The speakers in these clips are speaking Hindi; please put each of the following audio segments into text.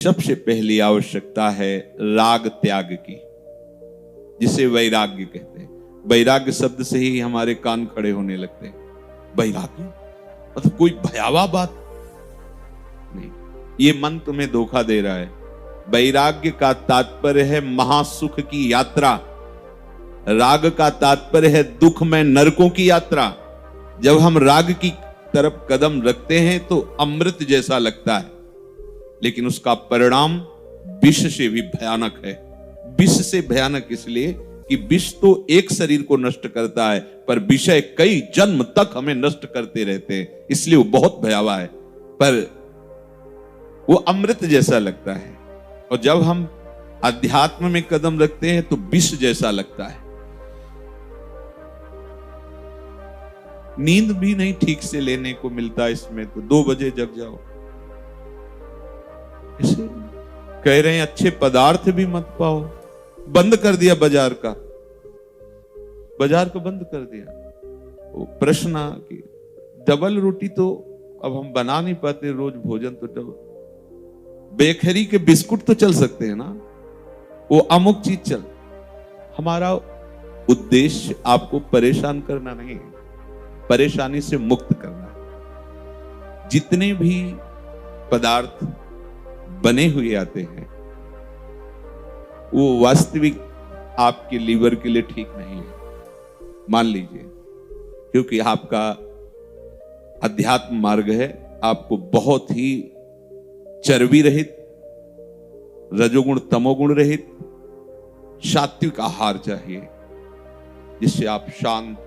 सबसे पहली आवश्यकता है राग त्याग की, जिसे वैराग्य कहते हैं। वैराग्य शब्द से ही हमारे कान खड़े होने लगते हैं। वैराग्य मतलब कोई भयावह बात नहीं, ये मन तुम्हें धोखा दे रहा है। वैराग्य का तात्पर्य है महासुख की यात्रा, राग का तात्पर्य है दुख में नरकों की यात्रा। जब हम राग की तरफ कदम रखते हैं तो अमृत जैसा लगता है, लेकिन उसका परिणाम विष से भी भयानक है। विष से भयानक इसलिए कि विष तो एक शरीर को नष्ट करता है, पर विषय कई जन्म तक हमें नष्ट करते रहते हैं, इसलिए वो बहुत भयावह है। पर वो अमृत जैसा लगता है, और जब हम अध्यात्म में कदम रखते हैं तो विष जैसा लगता है। नींद भी नहीं ठीक से लेने को मिलता इसमें, तो 2 बजे जग जाओ। इसे कह रहे हैं अच्छे पदार्थ भी मत पाओ। बंद कर दिया बाजार का बंद कर दिया। वो प्रश्न कि डबल रोटी तो अब हम बना नहीं पाते रोज भोजन, तो डबल बेकरी के बिस्कुट तो चल सकते हैं ना, वो अमुक चीज चल। हमारा उद्देश्य आपको परेशान करना नहीं है, परेशानी से मुक्त करना। जितने भी पदार्थ बने हुए आते हैं वो वास्तविक आपके लीवर के लिए ठीक नहीं है, मान लीजिए, क्योंकि आपका अध्यात्म मार्ग है। आपको बहुत ही चर्बी रहित, रजोगुण तमोगुण रहित सात्विक आहार चाहिए, जिससे आप शांत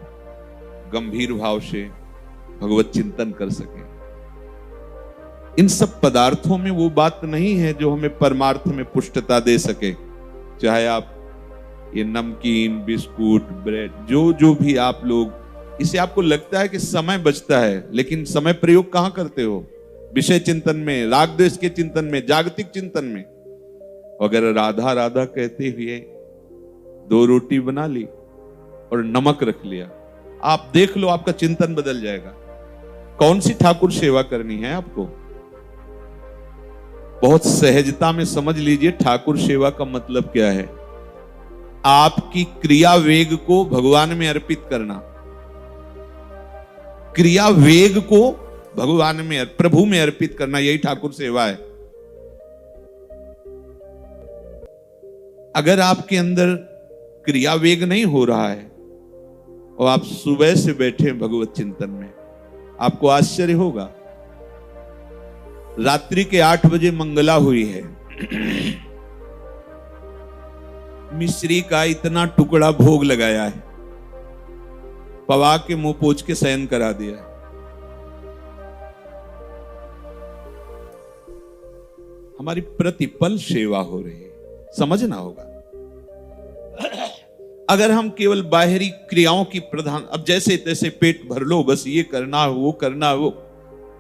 गंभीर भाव से भगवत चिंतन कर सकें। इन सब पदार्थों में वो बात नहीं है जो हमें परमार्थ में पुष्टता दे सके। चाहे आप ये नमकीन, बिस्कुट, ब्रेड, जो भी आप लोग, इसे आपको लगता है कि समय बचता है, लेकिन समय प्रयोग कहां करते हो? विषय चिंतन में, राग द्वेष के चिंतन में, जागतिक चिंतन में। अगर राधा राधा कहते हुए 2 रोटी बना ली और नमक रख लिया, आप देख लो आपका चिंतन बदल जाएगा। कौन सी ठाकुर सेवा करनी है आपको? बहुत सहजता में समझ लीजिए ठाकुर सेवा का मतलब क्या है। आपकी क्रिया वेग को भगवान में अर्पित करना, क्रिया वेग को भगवान में, प्रभु में अर्पित करना, यही ठाकुर सेवा है। अगर आपके अंदर क्रिया वेग नहीं हो रहा है और आप सुबह से बैठे भगवत चिंतन में, आपको आश्चर्य होगा। रात्रि के 8 बजे मंगला हुई है, मिश्री का इतना टुकड़ा भोग लगाया है, पवा के मुंह पोंछ के शयन करा दिया है। हमारी प्रतिपल सेवा हो रही है, समझना होगा। अगर हम केवल बाहरी क्रियाओं की प्रधान, अब जैसे तैसे पेट भर लो, बस ये करना वो करना वो,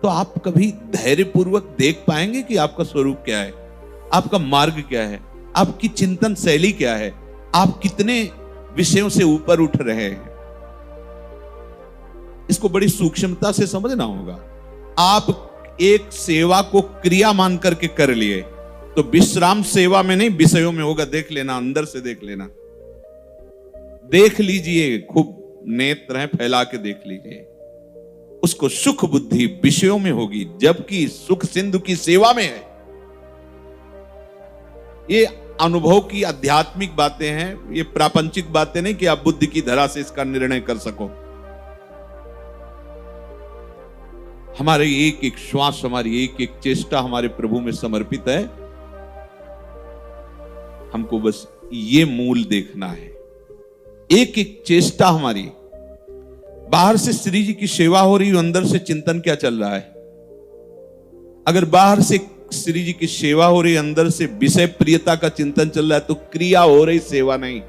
तो आप कभी धैर्यपूर्वक देख पाएंगे कि आपका स्वरूप क्या है, आपका मार्ग क्या है, आपकी चिंतन शैली क्या है, आप कितने विषयों से ऊपर उठ रहे हैं। इसको बड़ी सूक्ष्मता से समझना होगा। आप एक सेवा को क्रिया मान करके कर लिए तो विश्राम सेवा में नहीं, विषयों में होगा। देख लेना, अंदर से देख लेना, देख लीजिए, खूब नेत्र हैं फैला के देख लीजिए। उसको सुख बुद्धि विषयों में होगी, जबकि सुख सिंधु की सेवा में है। ये अनुभव की आध्यात्मिक बातें हैं, ये प्रापंचिक बातें नहीं कि आप बुद्धि की धरा से इसका निर्णय कर सको। हमारे एक एक श्वास, हमारी एक एक चेष्टा हमारे प्रभु में समर्पित है। हमको बस ये मूल देखना है। एक एक चेष्टा हमारी, बाहर से श्री जी की सेवा हो रही है, अंदर से चिंतन क्या चल रहा है। अगर बाहर से श्री जी की सेवा हो रही है, अंदर से विषय प्रियता का चिंतन चल रहा है, तो क्रिया हो रही, सेवा नहीं।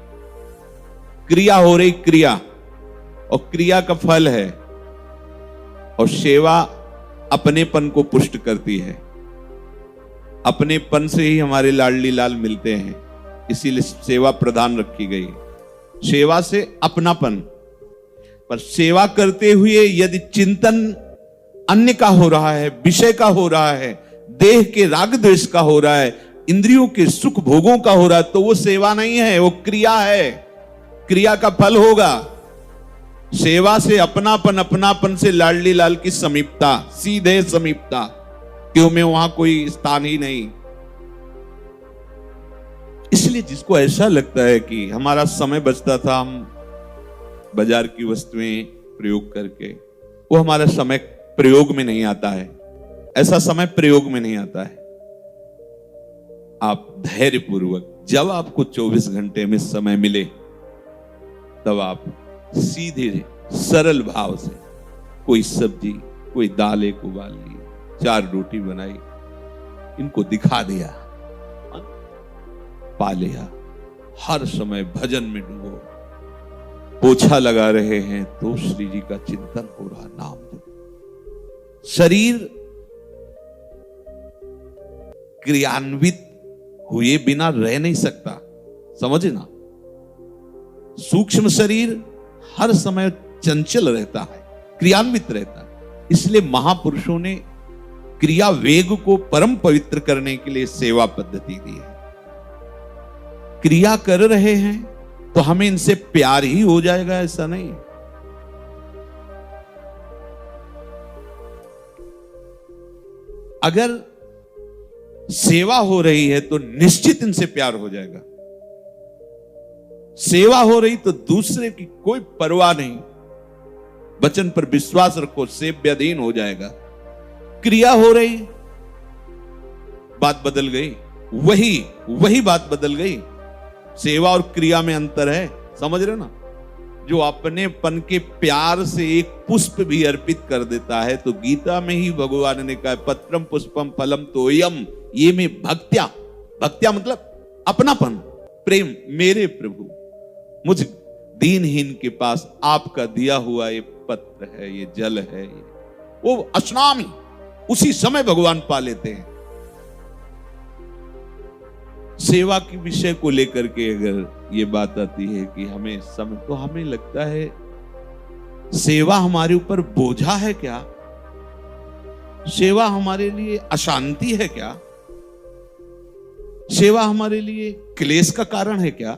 क्रिया हो रही, क्रिया, और क्रिया का फल है। और सेवा अपनेपन को पुष्ट करती है। अपनेपन से ही हमारे लाडली लाल मिलते हैं, इसीलिए सेवा प्रधान रखी गई। सेवा से अपनापन, पर सेवा करते हुए यदि चिंतन अन्य का हो रहा है, विषय का हो रहा है, देह के राग द्वेष का हो रहा है, इंद्रियों के सुख भोगों का हो रहा है, तो वो सेवा नहीं है, वो क्रिया है, क्रिया का फल होगा। सेवा से अपनापन से लाडली लाल की समीपता, सीधे समीपता, क्यों में वहां कोई स्थान ही नहीं। इसलिए जिसको ऐसा लगता है कि हमारा समय बचता था हम बाजार की वस्तुएं प्रयोग करके, वो हमारा समय प्रयोग में नहीं आता है। ऐसा समय प्रयोग में नहीं आता है। आप धैर्य पूर्वक, जब आपको 24 घंटे में समय मिले, तब आप सीधे सरल भाव से कोई सब्जी, कोई दाल एक उबाल ली, 4 रोटी बनाई, इनको दिखा दिया, पा लिया। हर समय भजन में डूबो। पोछा लगा रहे हैं तो श्री जी का चिंतन हो रहा, नाम जप। शरीर क्रियान्वित हुए बिना रह नहीं सकता, समझे ना। सूक्ष्म शरीर हर समय चंचल रहता है, क्रियान्वित रहता है। इसलिए महापुरुषों ने क्रिया वेग को परम पवित्र करने के लिए सेवा पद्धति दी है। क्रिया कर रहे हैं तो हमें इनसे प्यार ही हो जाएगा, ऐसा नहीं। अगर सेवा हो रही है तो निश्चित इनसे प्यार हो जाएगा। सेवा हो रही तो दूसरे की कोई परवाह नहीं, वचन पर विश्वास रखो, सेव्याधीन हो जाएगा। क्रिया हो रही, बात बदल गई, वही बात बदल गई। सेवा और क्रिया में अंतर है, समझ रहे हो ना। जो अपनेपन के प्यार से एक पुष्प भी अर्पित कर देता है, तो गीता में ही भगवान ने कहा, पत्रम पुष्पम फलम तोयम, ये में भक्त्या मतलब अपनापन, प्रेम। मेरे प्रभु, मुझ दीनहीन के पास आपका दिया हुआ ये पत्र है, ये जल है, वो स्नामी उसी समय भगवान पा लेते हैं। सेवा के विषय को लेकर के अगर ये बात आती है कि हमें समय, तो हमें लगता है सेवा हमारे ऊपर बोझा है क्या? सेवा हमारे लिए अशांति है क्या? सेवा हमारे लिए क्लेश का कारण है क्या?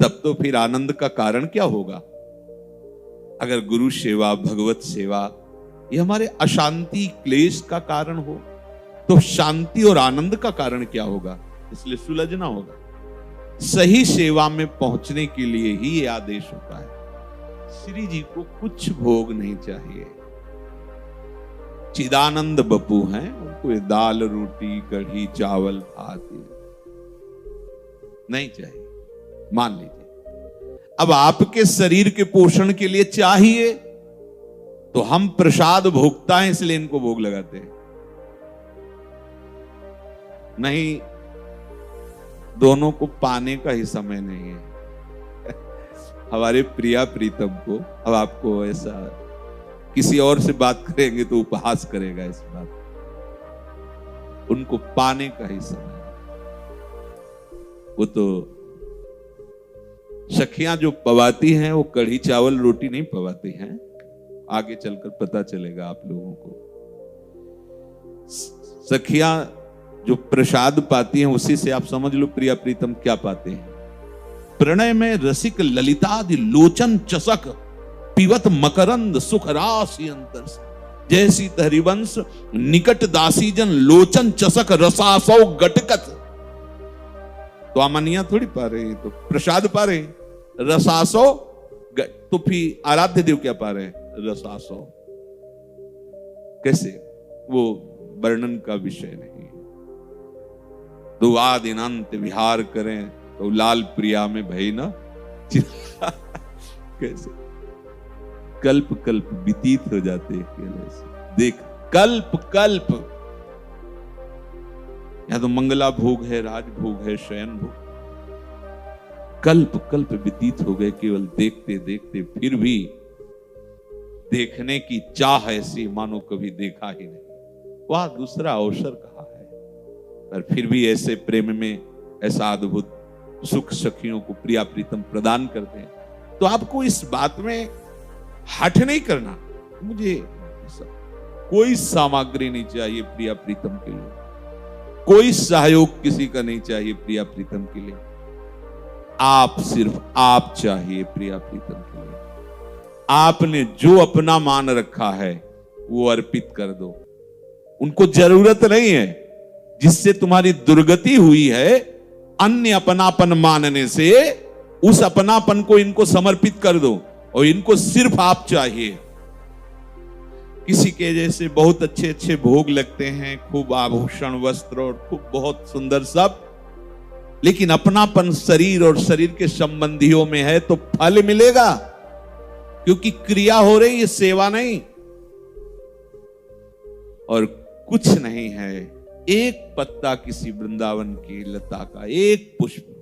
तब तो फिर आनंद का कारण क्या होगा? अगर गुरु सेवा, भगवत सेवा ये हमारे अशांति क्लेश का कारण हो, तो शांति और आनंद का कारण क्या होगा? इसलिए सुलझना होगा। सही सेवा में पहुंचने के लिए ही ये आदेश होता है। श्री जी को कुछ भोग नहीं चाहिए। चिदानंद बपू हैं, उनको ये दाल रोटी कढ़ी चावल भात नहीं चाहिए, मान लीजिए। अब आपके शरीर के पोषण के लिए चाहिए, तो हम प्रसाद भोगता है, इसलिए इनको भोग लगाते हैं। नहीं, दोनों को पाने का ही समय नहीं है। हमारे प्रिया प्रीतम को, अब आपको ऐसा किसी और से बात करेंगे तो उपहास करेगा इस बात। उनको पाने का ही समय। वो तो सखियां जो पवाती हैं, वो कढ़ी चावल रोटी नहीं पवाती हैं। आगे चलकर पता चलेगा आप लोगों को। सखियां जो प्रसाद पाती हैं, उसी से आप समझ लो प्रिया प्रीतम क्या पाते हैं। प्रणय में रसिक ललितादि लोचन चसक, पिवत मकरंद सुख राशि अंतर से। जैसी हरिवंश निकट दासी जन लोचन चसक रसासौ गटकत। तो अमनिया थोड़ी पा रहे हैं, तो प्रसाद पा रहे हैं। रसासौ, तो फिर आराध्य देव क्या पा रहे हैं? रसासौ। कैसे? वो वर्णन का विषय नहीं। दुआ दिनांत विहार करें तो लाल प्रिया में भई ना कैसे कल्प कल्प व्यतीत हो जाते हैं। देख, कल्प कल्प, यहां तो मंगला भोग है, राजभोग है, शयन भोग, कल्प कल्प व्यतीत हो गए केवल देखते देखते। फिर भी देखने की चाह ऐसी मानो कभी देखा ही नहीं। वह दूसरा अवसर कहा है, पर फिर भी ऐसे प्रेम में ऐसा अद्भुत सुख सखियों को प्रिया प्रीतम प्रदान करते हैं। तो आपको इस बात में हठ नहीं करना। मुझे कोई सामग्री नहीं चाहिए प्रिया प्रीतम के लिए, कोई सहयोग किसी का नहीं चाहिए प्रिया प्रीतम के लिए। आप, सिर्फ आप चाहिए प्रिया प्रीतम के लिए। आपने जो अपना मान रखा है वो अर्पित कर दो। उनको जरूरत नहीं है, जिससे तुम्हारी दुर्गति हुई है अन्य अपनापन मानने से, उस अपनापन को इनको समर्पित कर दो और इनको सिर्फ आप चाहिए। किसी के जैसे बहुत अच्छे अच्छे भोग लगते हैं, खूब आभूषण वस्त्र और खूब बहुत सुंदर सब, लेकिन अपनापन शरीर और शरीर के संबंधियों में है तो फल मिलेगा, क्योंकि क्रिया हो रही है, सेवा नहीं। और कुछ नहीं है, एक पत्ता किसी वृंदावन की लता का, एक पुष्प,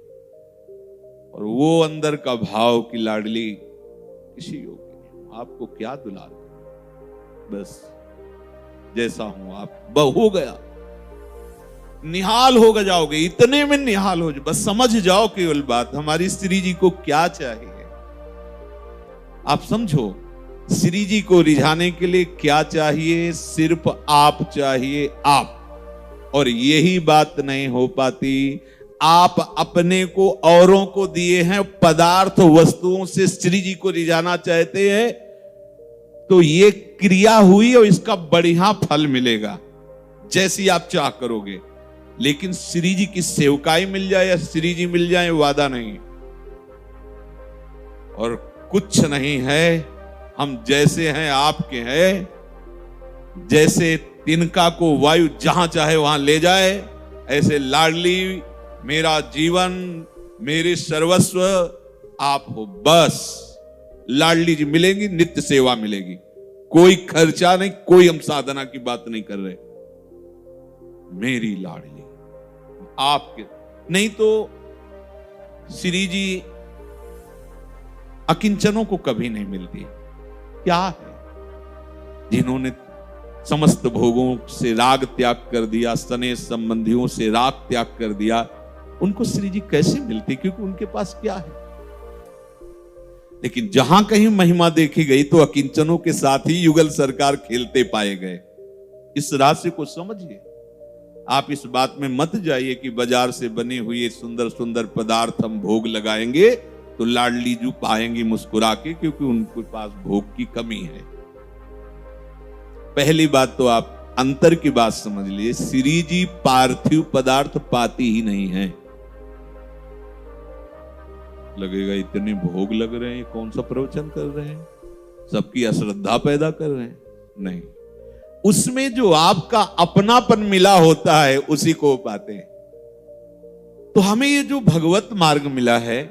और वो अंदर का भाव की लाडली किसी योगी। आपको क्या दुलार, बस जैसा हूं आप हो गया, निहाल हो जाओगे, इतने में निहाल हो जाओ। बस समझ जाओ केवल बात, हमारी श्री जी को क्या चाहिए। आप समझो, श्री जी को रिझाने के लिए क्या चाहिए? सिर्फ आप चाहिए, आप। और यही बात नहीं हो पाती, आप अपने को औरों को दिए हैं पदार्थ वस्तुओं से श्री जी को रिझाना चाहते हैं, तो ये क्रिया हुई और इसका बढ़िया फल मिलेगा जैसी आप चाह करोगे। लेकिन श्री जी की सेवकाई मिल जाए या श्री जी मिल जाए, वादा नहीं। और कुछ नहीं है, हम जैसे हैं आपके हैं। जैसे तिनका को वायु जहां चाहे वहां ले जाए, ऐसे लाडली मेरा जीवन, मेरे सर्वस्व आप हो। बस लाडली जी मिलेंगी, नित्य सेवा मिलेगी, कोई खर्चा नहीं, कोई हम साधना की बात नहीं कर रहे। मेरी लाडली आपके, नहीं तो श्री जी अकिंचनों को कभी नहीं मिलती। क्या है, जिन्होंने समस्त भोगों से राग त्याग कर दिया, स्नेह संबंधियों से राग त्याग कर दिया, उनको श्री जी कैसे मिलती? क्योंकि उनके पास क्या है। लेकिन जहां कहीं महिमा देखी गई तो अकिंचनों के साथ ही युगल सरकार खेलते पाए गए। इस रहस्य को समझिए। आप इस बात में मत जाइए कि बाजार से बने हुए सुंदर सुंदर पदार्थ हम भोग लगाएंगे तो लाडली जी पाएंगी मुस्कुरा के, क्योंकि उनके पास भोग की कमी है। पहली बात तो आप अंतर की बात समझ लीजिए, श्री जी पार्थिव पदार्थ पाती ही नहीं है। लगेगा इतने भोग लग रहे हैं, कौन सा प्रवचन कर रहे हैं, सबकी अश्रद्धा पैदा कर रहे हैं। नहीं, उसमें जो आपका अपनापन मिला होता है उसी को पाते हैं। तो हमें ये जो भगवत मार्ग मिला है,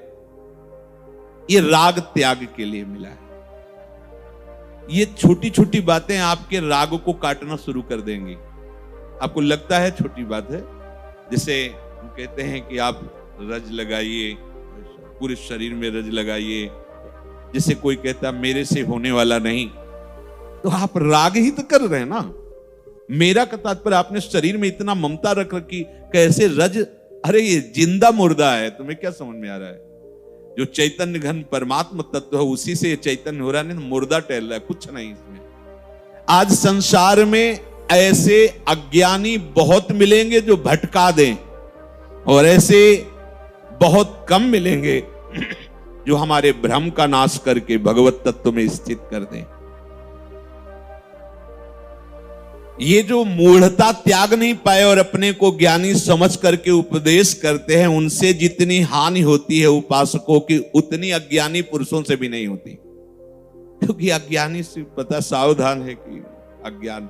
ये राग त्याग के लिए मिला है। ये छोटी छोटी बातें आपके राग को काटना शुरू कर देंगी। आपको लगता है छोटी बात है, जैसे हम कहते हैं कि आप रज लगाइए, पूरे शरीर में रज लगाइए। जैसे कोई कहता मेरे से होने वाला नहीं, तो आप राग ही तो कर रहे हैं ना। मेरा का तात्पर्य, आपने शरीर में इतना ममता रख रखी, कैसे रज, अरे ये जिंदा मुर्दा है। तुम्हें क्या समझ में आ रहा है? जो चैतन्य घन परमात्मा तत्व है उसी से चैतन्य हो रहा है, नहीं मुर्दा टहल रहा है, कुछ नहीं इसमें। आज संसार में ऐसे अज्ञानी बहुत मिलेंगे जो भटका दें, और ऐसे बहुत कम मिलेंगे जो हमारे भ्रम का नाश करके भगवत तत्व में स्थित कर दें। ये जो मूढ़ता त्याग नहीं पाए और अपने को ज्ञानी समझ करके उपदेश करते हैं, उनसे जितनी हानि होती है उपासकों की, उतनी अज्ञानी पुरुषों से भी नहीं होती। क्योंकि अज्ञानी से पता सावधान है कि अज्ञान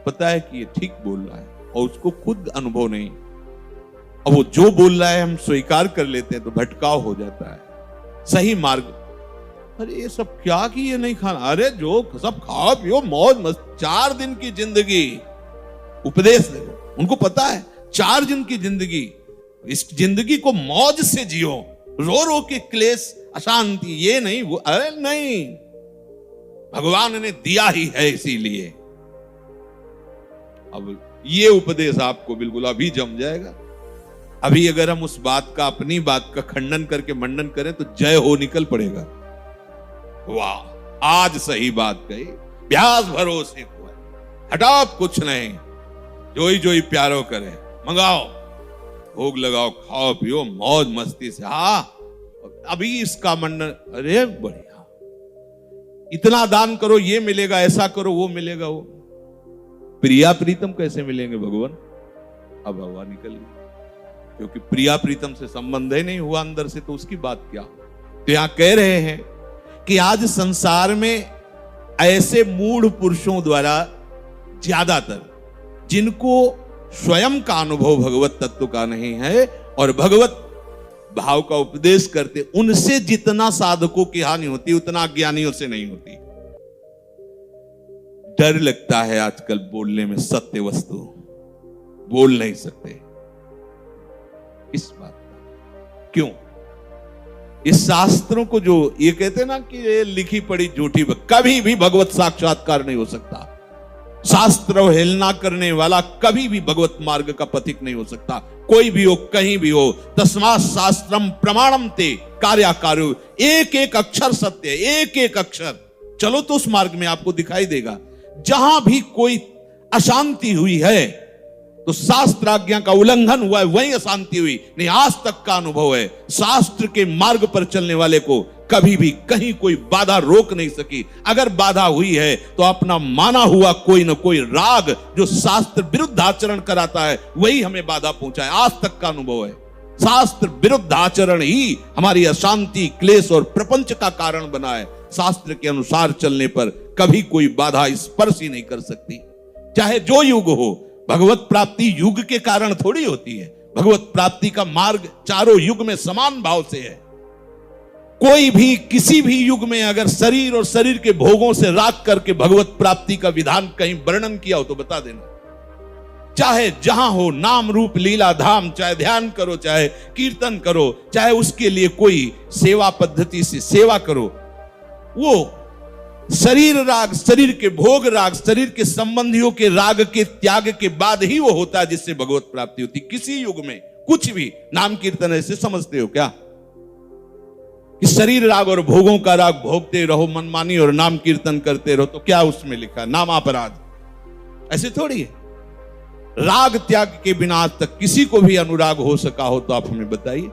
पता है कि ये ठीक बोल रहा है, और उसको खुद अनुभव नहीं। अब वो जो बोल रहा है हम स्वीकार कर लेते हैं तो भटकाव हो जाता है। सही मार्ग, अरे ये सब क्या कि ये नहीं खाना, अरे जो सब खाओ पियो मौज मस्त, 4 दिन की जिंदगी, उपदेश देखो, उनको पता है 4 दिन की जिंदगी, इस जिंदगी को मौज से जियो, रो रो के क्लेश अशांति ये नहीं वो, अरे नहीं, भगवान ने दिया ही है इसीलिए। अब ये उपदेश आपको बिल्कुल अभी जम जाएगा। अभी अगर हम उस बात का, अपनी बात का खंडन करके मंडन करें तो जय हो निकल पड़ेगा। वाह, आज सही बात कही, व्यास भरोसे को है। हटाओ, कुछ नहीं, जोई प्यारो करे, मंगाओ, भोग लगाओ, खाओ पियो मौज मस्ती से। हाँ, अभी इसका मन, अरे बढ़िया, इतना दान करो ये मिलेगा, ऐसा करो वो मिलेगा। वो प्रिया प्रीतम कैसे मिलेंगे भगवान? अब हवा निकल गई, क्योंकि प्रिया प्रीतम से संबंध ही नहीं हुआ अंदर से, तो उसकी बात क्या? तो यहां कह रहे हैं कि आज संसार में ऐसे मूढ़ पुरुषों द्वारा ज्यादातर, जिनको स्वयं का अनुभव भगवत तत्व का नहीं है और भगवत भाव का उपदेश करते, उनसे जितना साधकों की हानि होती उतना ज्ञानियों से नहीं होती। डर लगता है आजकल बोलने में, सत्य वस्तु बोल नहीं सकते इस बात का। क्यों? इस शास्त्रों को जो ये कहते हैं ना कि ये लिखी पड़ी झूठी, कभी भी भगवत साक्षात्कार नहीं हो सकता। शास्त्र हेलना करने वाला कभी भी भगवत मार्ग का पथिक नहीं हो सकता, कोई भी हो, कहीं भी हो। तस्मात् शास्त्रम प्रमाणम ते कार्याकार्यो, एक एक अक्षर सत्य है, एक एक अक्षर। चलो तो उस मार्ग में आपको दिखाई देगा। जहां भी कोई अशांति हुई है तो शास्त्र आज्ञा का उल्लंघन हुआ है, वही अशांति हुई। नहीं, आज तक का अनुभव है, शास्त्र के मार्ग पर चलने वाले को कभी भी कहीं कोई बाधा रोक नहीं सकी। अगर बाधा हुई है तो अपना माना हुआ कोई ना कोई राग जो शास्त्र विरुद्ध आचरण कराता है, वही हमें बाधा पहुंचा है। आज तक का अनुभव है, शास्त्र विरुद्ध आचरण ही हमारी अशांति, क्लेश और प्रपंच का कारण बना है। शास्त्र के अनुसार चलने पर कभी कोई बाधा स्पर्श ही नहीं कर सकती, चाहे जो युग हो। भगवत प्राप्ति युग के कारण थोड़ी होती है। भगवत प्राप्ति का मार्ग चारों युग में समान भाव से है। कोई भी किसी भी युग में अगर शरीर और शरीर के भोगों से राग करके भगवत प्राप्ति का विधान कहीं वर्णन किया हो तो बता देना। चाहे जहां हो, नाम रूप लीला धाम, चाहे ध्यान करो, चाहे कीर्तन करो, चाहे उसके लिए कोई सेवा पद्धति से सेवा करो, वो शरीर राग, शरीर के भोग राग, शरीर के संबंधियों के राग के त्याग के बाद ही वो होता है जिससे भगवत प्राप्ति होती। किसी युग में कुछ भी नाम कीर्तन ऐसे समझते हो क्या कि शरीर राग और भोगों का राग भोगते रहो मनमानी और नाम कीर्तन करते रहो, तो क्या उसमें लिखा नाम अपराध? ऐसे थोड़ी है। राग त्याग के बिना आज तक किसी को भी अनुराग हो सका हो तो आप हमें बताइए।